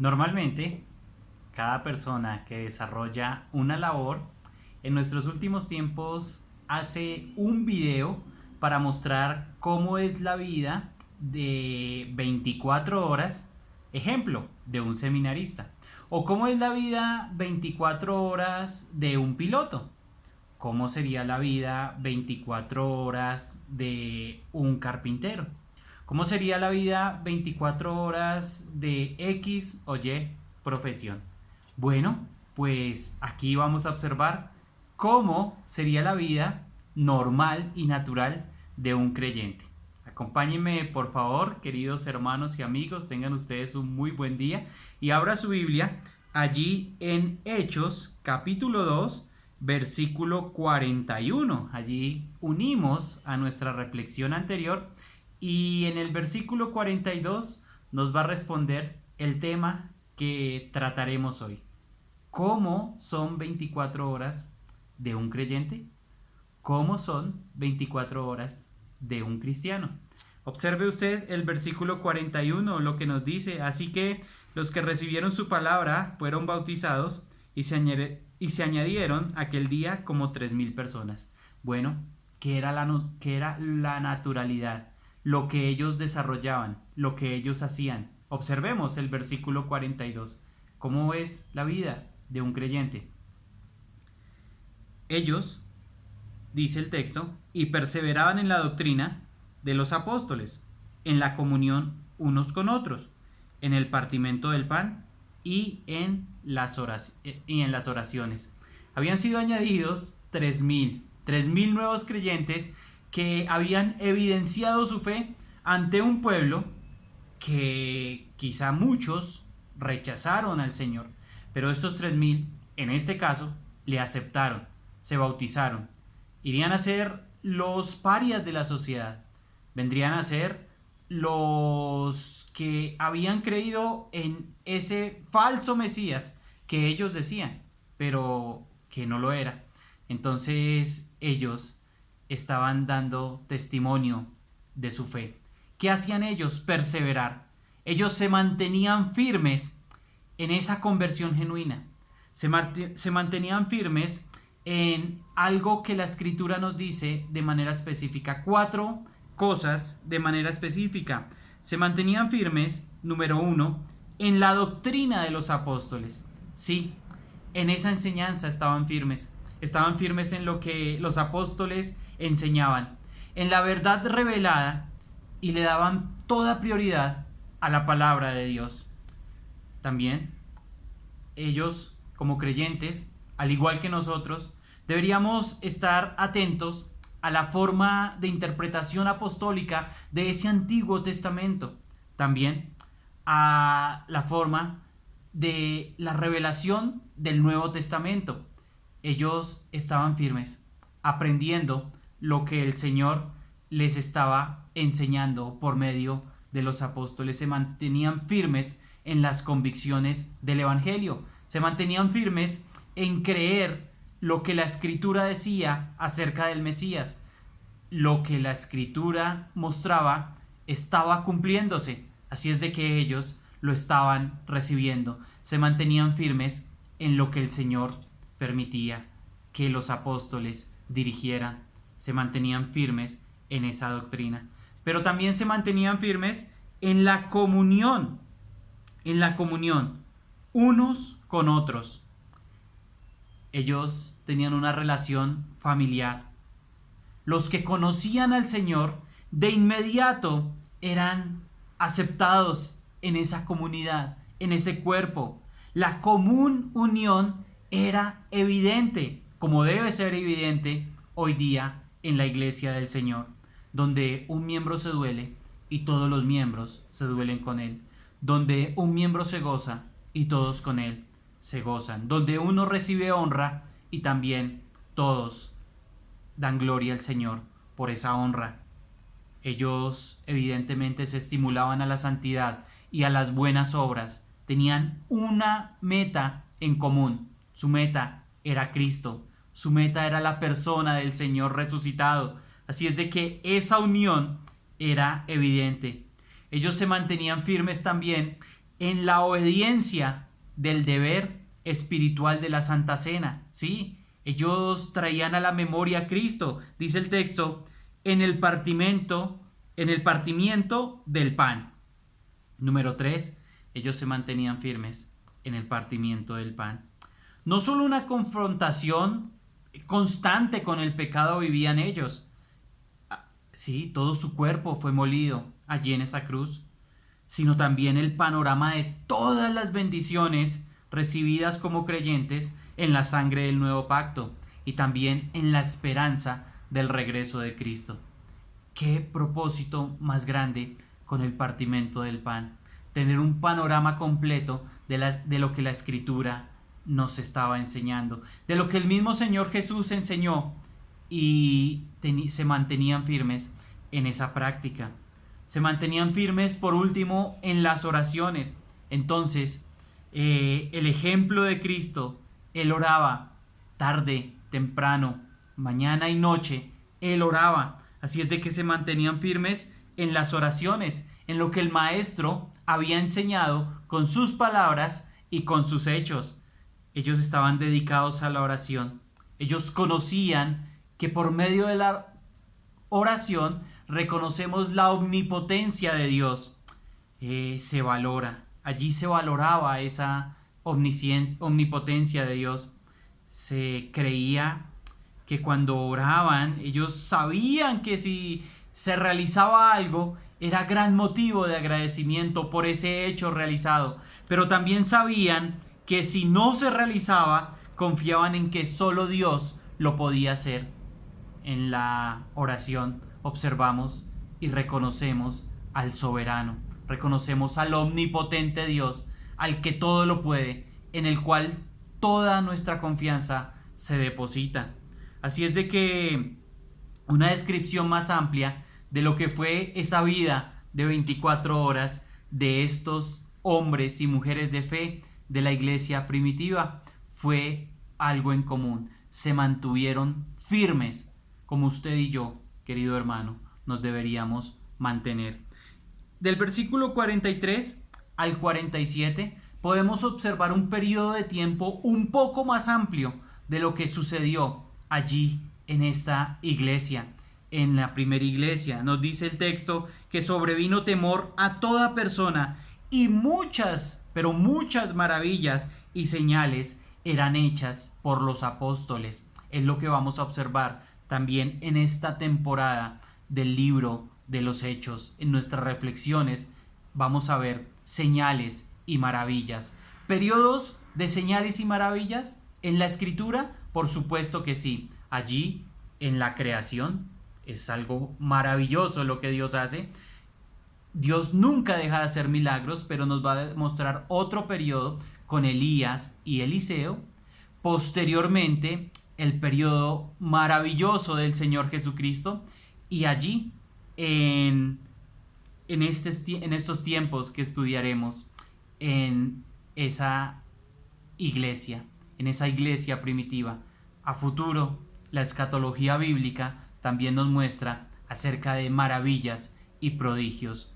Normalmente, cada persona que desarrolla una labor, en nuestros últimos tiempos hace un video para mostrar cómo es la vida de 24 horas, ejemplo, de un seminarista, o cómo es la vida 24 horas de un piloto, cómo sería la vida 24 horas de un carpintero, cómo sería la vida 24 horas de X o Y profesión. Bueno, pues aquí vamos a observar cómo sería la vida normal y natural de un creyente. Acompáñenme, por favor, queridos hermanos y amigos, tengan ustedes un muy buen día y abra su Biblia allí en Hechos capítulo 2 versículo 41. Allí unimos a nuestra reflexión anterior y en el versículo 42 nos va a responder el tema que trataremos hoy. ¿Cómo son 24 horas de un creyente? ¿Cómo son 24 horas de un cristiano? Observe usted el versículo 41, lo que nos dice: así que los que recibieron su palabra fueron bautizados y se añadieron aquel día como 3,000 personas. Bueno, ¿qué era la naturalidad? Lo que ellos desarrollaban, lo que ellos hacían. Observemos el versículo 42. ¿Cómo es la vida de un creyente? Ellos, dice el texto, y perseveraban en la doctrina de los apóstoles, en la comunión unos con otros, en el partimiento del pan y en las oraciones. Habían sido añadidos 3,000 nuevos creyentes que habían evidenciado su fe ante un pueblo que quizá muchos rechazaron al Señor, pero estos 3,000, en este caso, le aceptaron, se bautizaron. Irían a ser los parias de la sociedad, vendrían a ser los que habían creído en ese falso Mesías que ellos decían, pero que no lo era. Entonces ellos estaban dando testimonio de su fe. ¿Qué hacían ellos? Perseverar. Ellos se mantenían firmes en esa conversión genuina. Se mantenían firmes en algo que la Escritura nos dice de manera específica. 4 cosas de manera específica. Se mantenían firmes, número 1, en la doctrina de los apóstoles. Sí, en esa enseñanza estaban firmes. Estaban firmes en lo que los apóstoles enseñaban, en la verdad revelada, y le daban toda prioridad a la palabra de Dios. También ellos, como creyentes, al igual que nosotros, deberíamos estar atentos a la forma de interpretación apostólica de ese Antiguo Testamento. También a la forma de la revelación del Nuevo Testamento. Ellos estaban firmes, aprendiendo lo que el Señor les estaba enseñando por medio de los apóstoles. Se mantenían firmes en las convicciones del Evangelio. Se mantenían firmes en creer lo que la Escritura decía acerca del Mesías. Lo que la Escritura mostraba estaba cumpliéndose. Así es de que ellos lo estaban recibiendo. Se mantenían firmes en lo que el Señor permitía que los apóstoles dirigieran. Se mantenían firmes en esa doctrina. Pero también se mantenían firmes en la comunión unos con otros. Ellos tenían una relación familiar. Los que conocían al Señor de inmediato eran aceptados en esa comunidad, en ese cuerpo. La común unión era evidente, como debe ser evidente hoy día en la iglesia del Señor, donde un miembro se duele y todos los miembros se duelen con él, donde un miembro se goza y todos con él se gozan, donde uno recibe honra y también todos dan gloria al Señor por esa honra. Ellos evidentemente se estimulaban a la santidad y a las buenas obras. Tenían una meta en común. Su meta era Cristo. Su meta era la persona del Señor resucitado. Así es de que esa unión era evidente. Ellos se mantenían firmes también en la obediencia del deber espiritual de la Santa Cena. ¿Sí? Ellos traían a la memoria a Cristo, dice el texto, en el partimiento del pan. Número 3, ellos se mantenían firmes en el partimiento del pan. No solo una confrontación constante con el pecado vivían ellos. Sí, todo su cuerpo fue molido allí en esa cruz, sino también el panorama de todas las bendiciones recibidas como creyentes en la sangre del nuevo pacto y también en la esperanza del regreso de Cristo. Qué propósito más grande con el partimiento del pan, tener un panorama completo de lo que la Escritura nos estaba enseñando, de lo que el mismo Señor Jesús enseñó, y se mantenían firmes en esa práctica. Se mantenían firmes, por último, en las oraciones. Entonces, el ejemplo de Cristo, Él oraba tarde, temprano, mañana y noche. Él oraba. Así es de que se mantenían firmes en las oraciones, en lo que el Maestro había enseñado con sus palabras y con sus hechos. Ellos estaban dedicados a la oración. Ellos conocían que por medio de la oración reconocemos la omnipotencia de Dios. Se valora. Allí se valoraba esa omnipotencia de Dios. Se creía que cuando oraban, ellos sabían que si se realizaba algo, era gran motivo de agradecimiento por ese hecho realizado. Pero también sabían que si no se realizaba, confiaban en que solo Dios lo podía hacer. En la oración observamos y reconocemos al soberano, reconocemos al omnipotente Dios, al que todo lo puede, en el cual toda nuestra confianza se deposita. Así es de que una descripción más amplia de lo que fue esa vida de 24 horas de estos hombres y mujeres de fe de la iglesia primitiva fue algo en común. Se mantuvieron firmes, como usted y yo, querido hermano, nos deberíamos mantener. Del versículo 43 al 47 podemos observar un periodo de tiempo un poco más amplio de lo que sucedió allí en esta iglesia, en la primera iglesia. Nos dice el texto que sobrevino temor a toda persona y muchas, pero muchas maravillas y señales eran hechas por los apóstoles. Es lo que vamos a observar también en esta temporada del libro de los Hechos. En nuestras reflexiones vamos a ver señales y maravillas. ¿Periodos de señales y maravillas en la Escritura? Por supuesto que sí. Allí, en la creación, es algo maravilloso lo que Dios hace. Dios nunca deja de hacer milagros, pero nos va a demostrar otro periodo con Elías y Eliseo. Posteriormente, el periodo maravilloso del Señor Jesucristo. Y allí, en estos tiempos que estudiaremos, en esa iglesia primitiva. A futuro, la escatología bíblica también nos muestra acerca de maravillas y prodigios.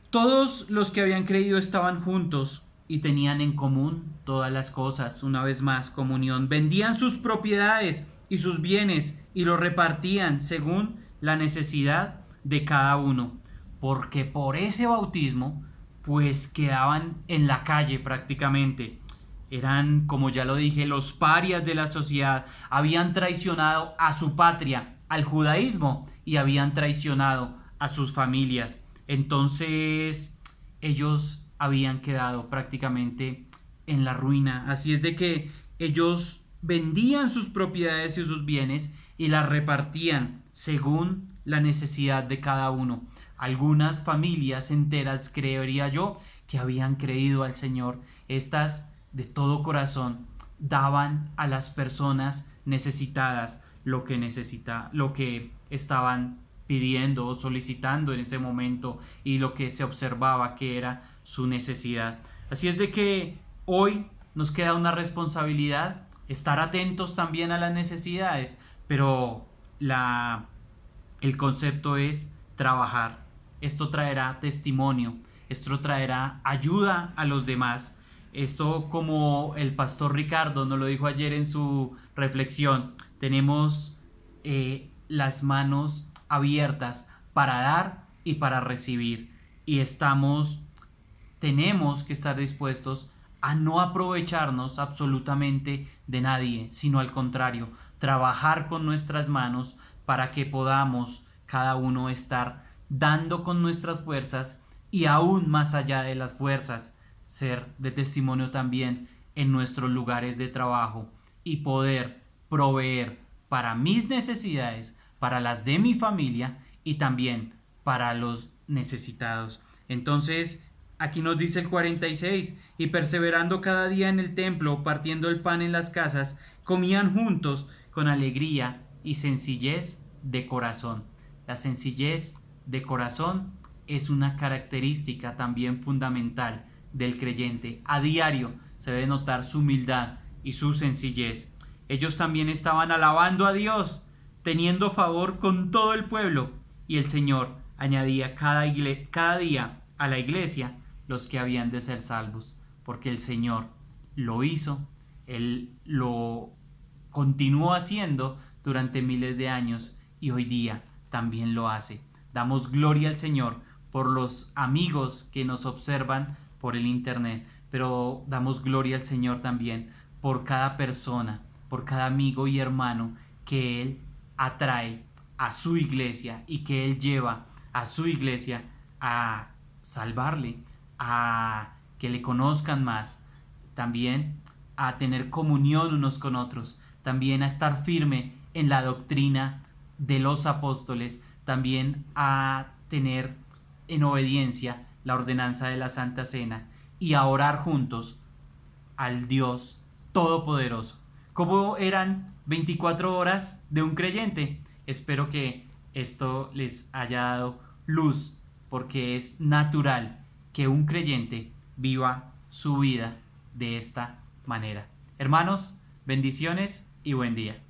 Todos los que habían creído estaban juntos y tenían en común todas las cosas. Una vez más, comunión. Vendían sus propiedades y sus bienes y los repartían según la necesidad de cada uno, porque por ese bautismo pues quedaban en la calle prácticamente. Eran, como ya lo dije, los parias de la sociedad. Habían traicionado a su patria, al judaísmo, y habían traicionado a sus familias. Entonces ellos habían quedado prácticamente en la ruina. Así es de que ellos vendían sus propiedades y sus bienes y las repartían según la necesidad de cada uno. Algunas familias enteras, creería yo, que habían creído al Señor. Estas, de todo corazón, daban a las personas necesitadas lo que estaban pidiendo o solicitando en ese momento y lo que se observaba que era su necesidad. Así es de que hoy nos queda una responsabilidad, estar atentos también a las necesidades, pero el concepto es trabajar. Esto traerá testimonio, esto traerá ayuda a los demás. Esto, como el pastor Ricardo nos lo dijo ayer en su reflexión, tenemos las manos abiertas para dar y para recibir, y tenemos que estar dispuestos a no aprovecharnos absolutamente de nadie, sino al contrario, trabajar con nuestras manos para que podamos cada uno estar dando con nuestras fuerzas, y aún más allá de las fuerzas, ser de testimonio también en nuestros lugares de trabajo y poder proveer para mis necesidades, para las de mi familia y también para los necesitados. Entonces, aquí nos dice el 46: y perseverando cada día en el templo, partiendo el pan en las casas, comían juntos con alegría y sencillez de corazón. La sencillez de corazón es una característica también fundamental del creyente. A diario se debe notar su humildad y su sencillez. Ellos también estaban alabando a Dios, teniendo favor con todo el pueblo, y el Señor añadía cada día a la iglesia los que habían de ser salvos, porque el Señor lo hizo, Él lo continuó haciendo durante miles de años y hoy día también lo hace. Damos gloria al Señor por los amigos que nos observan por el internet, pero damos gloria al Señor también por cada persona, por cada amigo y hermano que Él atrae a su iglesia y que Él lleva a su iglesia a salvarle, a que le conozcan más, también a tener comunión unos con otros, también a estar firme en la doctrina de los apóstoles, también a tener en obediencia la ordenanza de la Santa Cena y a orar juntos al Dios Todopoderoso. ¿Cómo eran 24 horas de un creyente? Espero que esto les haya dado luz, porque es natural que un creyente viva su vida de esta manera. Hermanos, bendiciones y buen día.